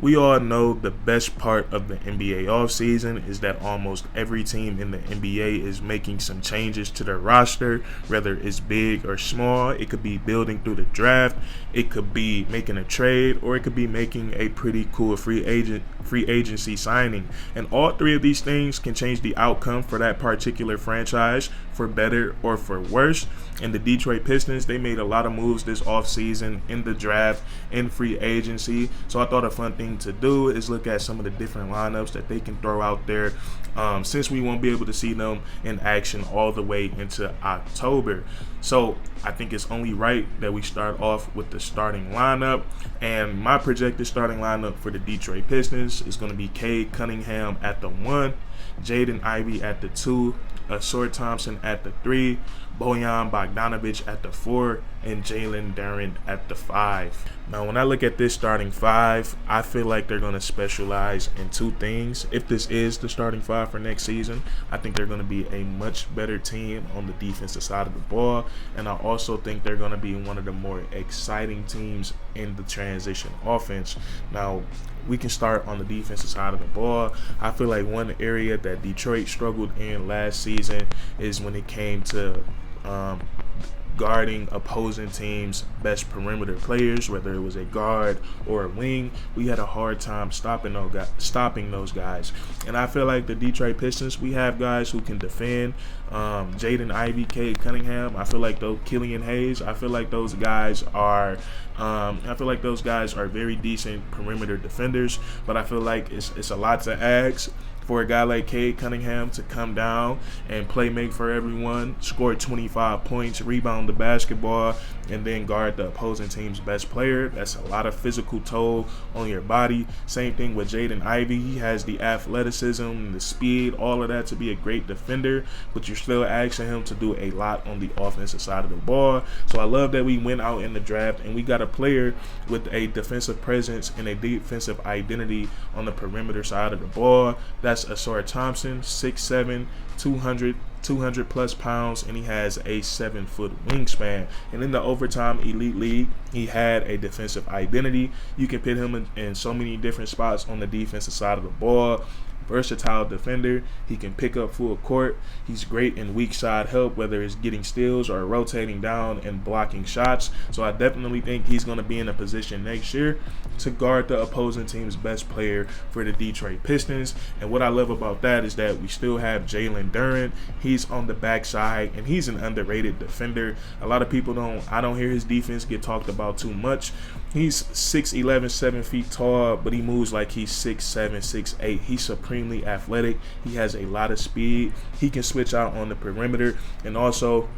We all know the best part of the NBA offseason is that almost every team in the NBA is making some changes to their roster, whether it's big or small. It could be building through the draft, it could be making a trade, or it could be making a pretty cool free agency signing. And all three of these things can change the outcome for that particular franchise for better or for worse. And the Detroit Pistons, they made a lot of moves this offseason in the draft, in free agency. So I thought a fun thing to do is look at some of the different lineups that they can throw out there, since we won't be able to see them in action all the way into October. So I think it's only right that we start off with the starting lineup. And my projected starting lineup for the Detroit Pistons is going to be Cade Cunningham at the 1, Jaden Ivey at the 2, Asor Thompson at the 3, Bojan Bogdanovic at the 4, and Jalen Duren at the 5. Now, when I look at this starting 5, I feel like they're going to specialize in two things. If this is the starting 5 for next season, I think they're going to be a much better team on the defensive side of the ball, and I also think they're going to be one of the more exciting teams in the transition offense. Now, we can start on the defensive side of the ball. I feel like one area that Detroit struggled in last season is when it came to guarding opposing teams' best perimeter players, whether it was a guard or a wing. We had a hard time stopping those guys. And I feel like the Detroit Pistons, we have guys who can defend. Jaden Ivey, Cade Cunningham. I feel like Killian Hayes. I feel like those guys are. Very decent perimeter defenders. But I feel like it's a lot to ask for a guy like Cade Cunningham to come down and make for everyone, score 25 points, rebound the basketball, and then guard the opposing team's best player. That's a lot of physical toll on your body. Same thing with Jaden Ivey. He has the athleticism, the speed, all of that to be a great defender, but you're still asking him to do a lot on the offensive side of the ball. So I love that we went out in the draft and we got a player with a defensive presence and a defensive identity on the perimeter side of the ball. That's Asor Thompson, 6'7", 200 plus pounds, and he has a 7-foot wingspan. And in the overtime elite league, he had a defensive identity. You can put him in so many different spots on the defensive side of the ball. Versatile defender. He can pick up full court. He's great in weak side help, whether it's getting steals or rotating down and blocking shots. So I definitely think he's going to be in a position next year to guard the opposing team's best player for the Detroit Pistons. And what I love about that is that we still have Jalen Duren. He's on the backside, and he's an underrated defender. A lot of people I don't hear his defense get talked about too much. He's 6'11", 7 feet tall, but he moves like he's 6'7", 6'8". He's supremely athletic. He has a lot of speed. He can switch out on the perimeter, and also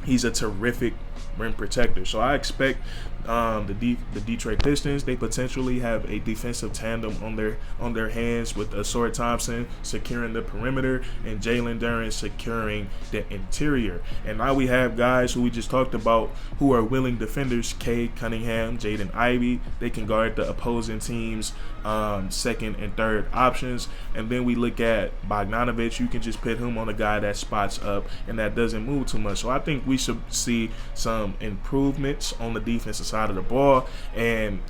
he's a terrific rim protector. So I expect the Detroit Pistons, they potentially have a defensive tandem on their hands, with Asor Thompson securing the perimeter and Jalen Duren securing the interior. And now we have guys who we just talked about who are willing defenders. Cade Cunningham, Jaden Ivey, they can guard the opposing team's second and third options. And then we look at Bogdanovic. You can just put him on a guy that spots up and that doesn't move too much. So I think we should see some improvements on the defensive side of the ball, and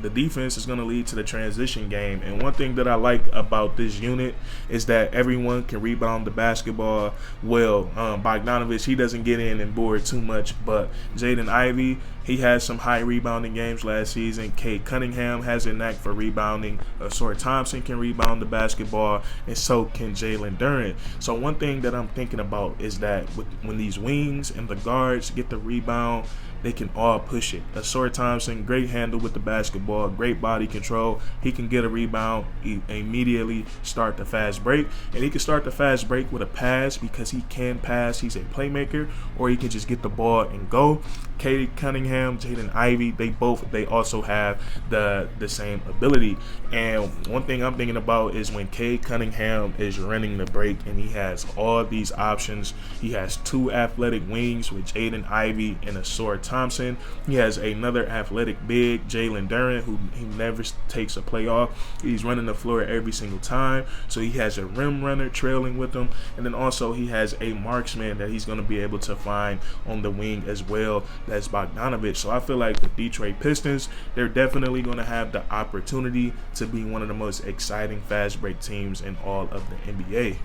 the defense is going to lead to the transition game. And one thing that I like about this unit is that everyone can rebound the basketball well. Bogdanovic, he doesn't get in and board too much, but Jaden Ivey, he has some high rebounding games last season. Cade Cunningham has a knack for rebounding. Asor Thompson can rebound the basketball, and so can Jalen Duren. So one thing that I'm thinking about is that when these wings and the guards get the rebound, they can all push it. Asor Thompson, great handle with the basketball, great body control. He can get a rebound, immediately start the fast break, and he can start the fast break with a pass because he can pass. He's a playmaker, or he can just get the ball and go. Cade Cunningham, Jaden Ivey, they also have the same ability. And one thing I'm thinking about is when Cade Cunningham is running the break and he has all these options. He has two athletic wings with Jaden Ivey and Asor Thompson. Thompson. He has another athletic big, Jalen Duren, who he never takes a play off. He's running the floor every single time. So he has a rim runner trailing with him. And then also he has a marksman that he's going to be able to find on the wing as well. That's Bogdanovich. So I feel like the Detroit Pistons, they're definitely going to have the opportunity to be one of the most exciting fast break teams in all of the NBA.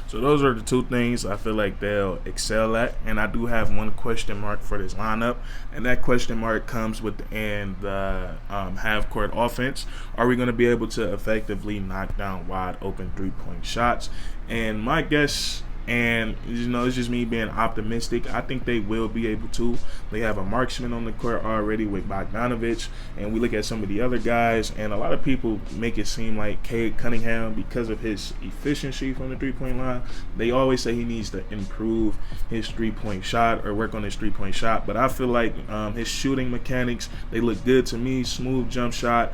So those are the two things I feel like they'll excel at. And I do have one question mark for this lineup. And that question mark comes within the half-court offense. Are we going to be able to effectively knock down wide open three-point shots? And my guess, and it's just me being optimistic, I think they will be able to. They have a marksman on the court already with Bogdanovich, and we look at some of the other guys, and a lot of people make it seem like Cade Cunningham, because of his efficiency from the three-point line, they always say he needs to improve his three-point shot or work on his three-point shot. But I feel like his shooting mechanics, they look good to me. Smooth jump shot,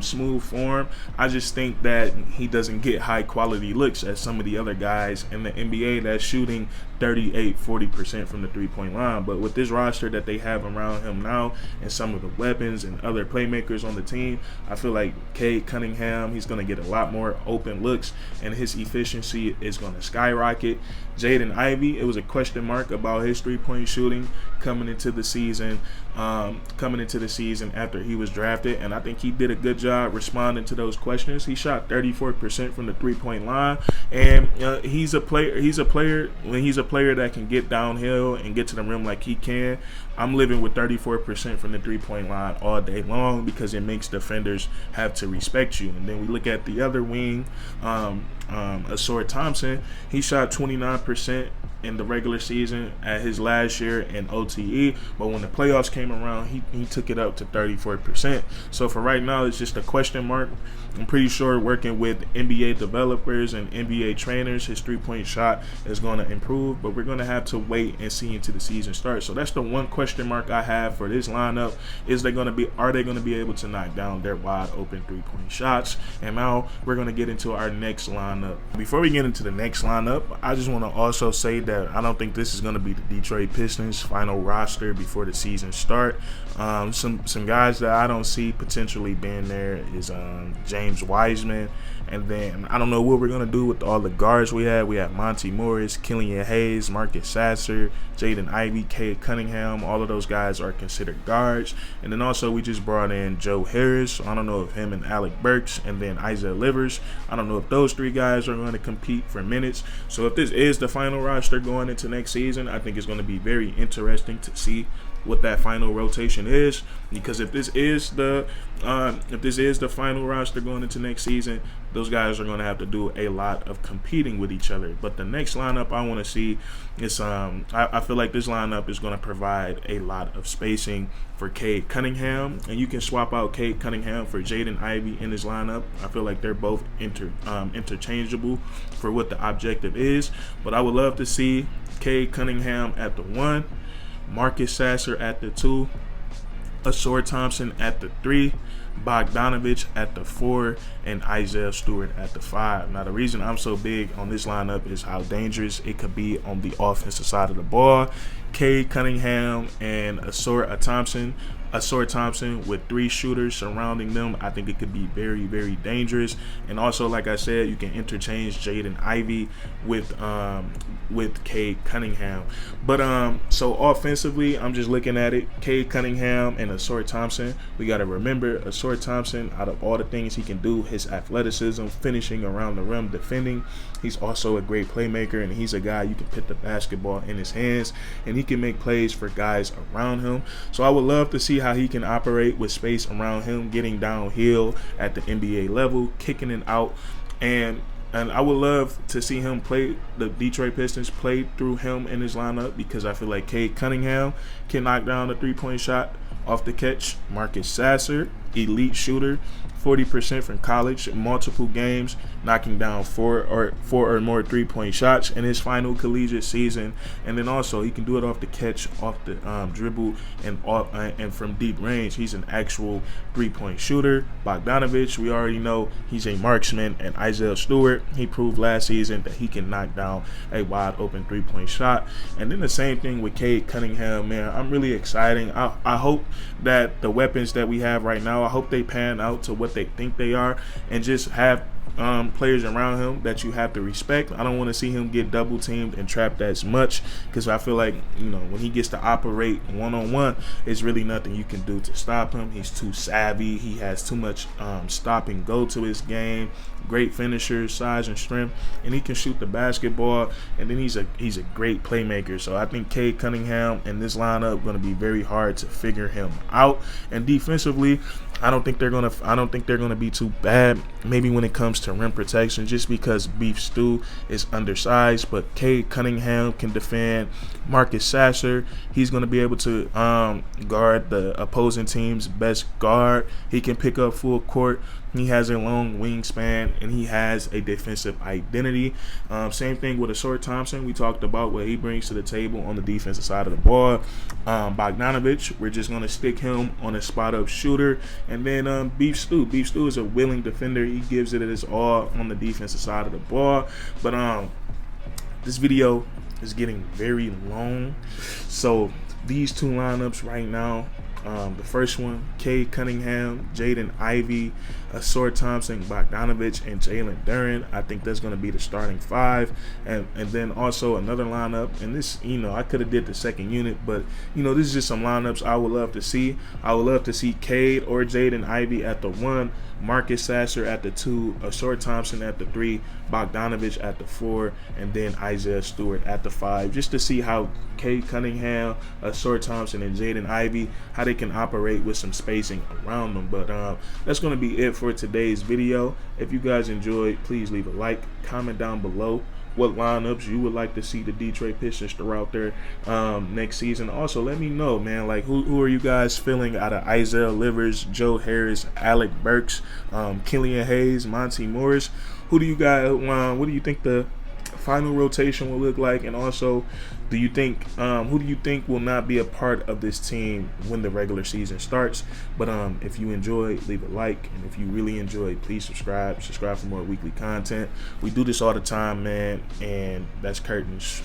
smooth form. I just think that he doesn't get high-quality looks as some of the other guys in the NBA that's shooting 38-40% from the three-point line. But with this roster that they have around him now and some of the weapons and other playmakers on the team, I feel like Cade Cunningham, he's going to get a lot more open looks and his efficiency is going to skyrocket. Jaden Ivey, it was a question mark about his three-point shooting coming into the season after he was drafted, and I think he did a good job responding to those questions. He shot 34% from the three-point line, and he's a player that can get downhill and get to the rim like he can. I'm living with 34% from the three-point line all day long because it makes defenders have to respect you. And then we look at the other wing, Asor Thompson. He shot 29% in the regular season at his last year in OTE, but when the playoffs came around, he took it up to 34%. So for right now, it's just a question mark. I'm pretty sure working with NBA developers and NBA trainers, his three-point shot is going to improve, but we're going to have to wait and see until the season starts. So that's the one question mark I have for this lineup. Are they going to be able to knock down their wide open three-point shots? And now we're going to get into our next lineup. Before we get into the next lineup, I just want to also say that I don't think this is going to be the Detroit Pistons final roster before the season start. Some guys that I don't see potentially being there is James Wiseman, and then I don't know what we're going to do with all the guards we have. We have Monty Morris, Killian Hayes, Marcus Sasser, Jaden Ivey, Cade Cunningham. All of those guys are considered guards. And then also we just brought in Joe Harris. I don't know if him and Alec Burks, and then Isaiah Livers, I don't know if those three guys are going to compete for minutes. So if this is the final roster going into next season, I think it's going to be very interesting to see what that final rotation is, because if this is the final roster going into next season, those guys are going to have to do a lot of competing with each other. But the next lineup I want to see is I feel like this lineup is going to provide a lot of spacing for Cade Cunningham, and you can swap out Cade Cunningham for Jaden Ivey in this lineup. I feel like they're both interchangeable for what the objective is, but I would love to see Cade Cunningham at the 1, Marcus Sasser at the 2, Asor Thompson at the 3, Bogdanovich at the 4, and Isaiah Stewart at the 5. Now, the reason I'm so big on this lineup is how dangerous it could be on the offensive side of the ball. Cade Cunningham and Asor Thompson with 3 shooters surrounding them, I think it could be very, very dangerous. And also, like I said, you can interchange Jaden Ivey with Cade Cunningham. But so offensively, I'm just looking at it, Cade Cunningham and Asor Thompson. We got to remember, Asor Thompson, out of all the things he can do, his athleticism, finishing around the rim, defending, he's also a great playmaker, and he's a guy you can put the basketball in his hands, and he can make plays for guys around him. So I would love to see how he can operate with space around him, getting downhill at the NBA level, kicking it out, and I would love to see him play, the Detroit Pistons play through him in his lineup, because I feel like Cade Cunningham can knock down a three-point shot off the catch. Marcus Sasser elite shooter, 40% from college, multiple games, knocking down four or more 3-point shots in his final collegiate season. And then also he can do it off the catch, off the dribble, and from deep range. He's an actual 3-point shooter. Bogdanovich, we already know he's a marksman, and Isaiah Stewart, he proved last season that he can knock down a wide open 3-point shot. And then the same thing with Cade Cunningham, man. I'm really excited. I hope that the weapons that we have right now, I hope they pan out to what they think they are, and just have players around him that you have to respect. I don't want to see him get double teamed and trapped as much, because I feel like, when he gets to operate one-on-one, it's really nothing you can do to stop him. He's too savvy. He has too much stop and go to his game. Great finisher, size and strength, and he can shoot the basketball. And then he's a great playmaker. So I think Cade Cunningham and this lineup going to be very hard to figure him out. And defensively, I don't think they're gonna be too bad. Maybe when it comes to rim protection, just because Beef Stew is undersized, but Cade Cunningham can defend. Marcus Sasser, he's gonna be able to guard the opposing team's best guard. He can pick up full court. He has a long wingspan, and he has a defensive identity. Same thing with Asor Thompson. We talked about what he brings to the table on the defensive side of the ball. Bogdanovich, we're just going to stick him on a spot-up shooter. And then Beef Stew. Beef Stew is a willing defender. He gives it his all on the defensive side of the ball. But this video is getting very long. So these two lineups right now, the first one, Cade Cunningham, Jaden Ivey, Asor Thompson, Bogdanovich, and Jalen Duren. I think that's going to be the starting five. And then also another lineup, and this, I could have did the second unit, but, this is just some lineups I would love to see. I would love to see Cade or Jaden Ivey at the 1, Marcus Sasser at the 2, Asor Thompson at the 3, Bogdanovich at the 4, and then Isaiah Stewart at the 5, just to see how Cade Cunningham, Asor Thompson, and Jaden Ivey, how they can operate with some spacing around them. But that's going to be it for today's video. If you guys enjoyed, please leave a like, comment down below what lineups you would like to see the Detroit Pistons throughout their next season. Also, let me know, man, like who are you guys feeling out of Isaiah Livers, Joe Harris, Alec Burks, Killian Hayes, Monty Morris? Who do you guys? What do you think the final rotation will look like? And also, do you think who do you think will not be a part of this team when the regular season starts? But if you enjoyed, leave a like, and if you really enjoyed, please subscribe for more weekly content. We do this all the time, man, and that's curtains.